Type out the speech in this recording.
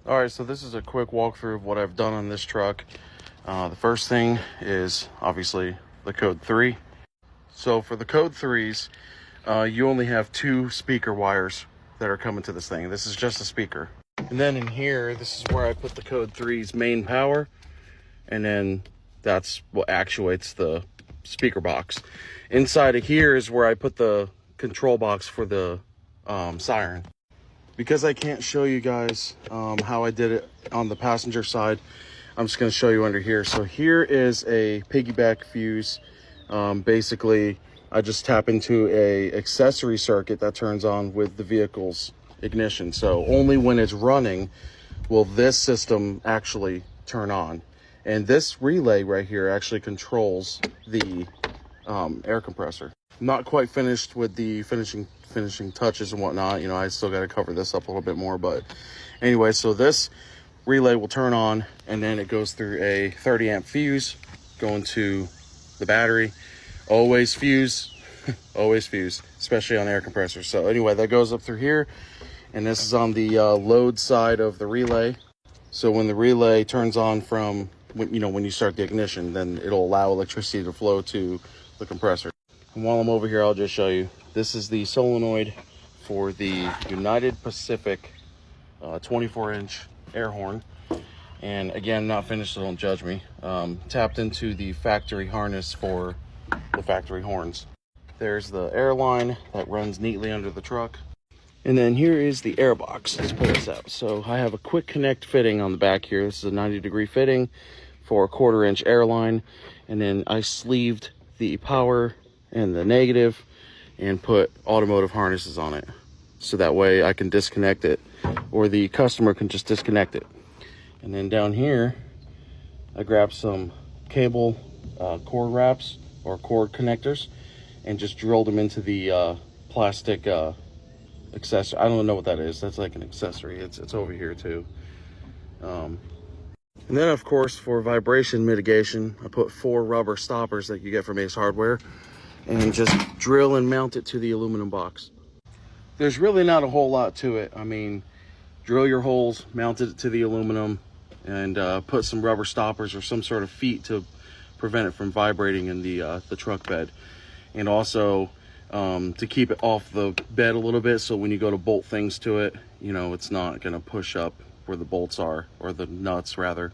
Alright, so this is a quick walkthrough of what I've done on this truck. The first thing is obviously the Code 3. So for the Code 3s, you only have 2 speaker wires that are coming to this thing. This is just a speaker. And then in here, this is where I put the Code 3's main power. And then that's what actuates the speaker box. Inside of here is where I put the control box for the siren. Because I can't show you guys how I did it on the passenger side, I'm just going to show you under here. So here is a piggyback fuse. Basically, I just tap into a accessory circuit that turns on with the vehicle's ignition. So only when it's running will this system actually turn on. And this relay right here actually controls the air compressor. I'm not quite finished with the finishing touches and whatnot. You know, I still got to cover this up a little bit more. But anyway, so this relay will turn on, and then it goes through a 30 amp fuse going to the battery. Always fuse, always fuse, especially on air compressors. So anyway, that goes up through here, and this is on the load side of the relay. So when the relay turns on from when you start the ignition, then it'll allow electricity to flow to the compressor. And while I'm over here, I'll just show you. This is the solenoid for the United Pacific 24-inch air horn. And again, not finished, so don't judge me. Tapped into the factory harness for the factory horns. There's the air line that runs neatly under the truck. And then here is the air box. Let's pull this out. So I have a quick connect fitting on the back here. This is a 90-degree fitting for a 1/4 inch air line. And then I sleeved the power and the negative and put automotive harnesses on it. So that way I can disconnect it, or the customer can just disconnect it. And then down here, I grabbed some cable cord wraps or cord connectors and just drilled them into the plastic accessory. I don't know what that is. That's like an accessory. It's over here too. And then of course, for vibration mitigation, I put 4 rubber stoppers that you get from Ace Hardware, and just drill and mount it to the aluminum box. There's really not a whole lot to it. I mean, drill your holes, mount it to the aluminum, and put some rubber stoppers or some sort of feet to prevent it from vibrating in the truck bed. And also to keep it off the bed a little bit, so when you go to bolt things to it, you know, it's not gonna push up where the bolts are, or the nuts rather.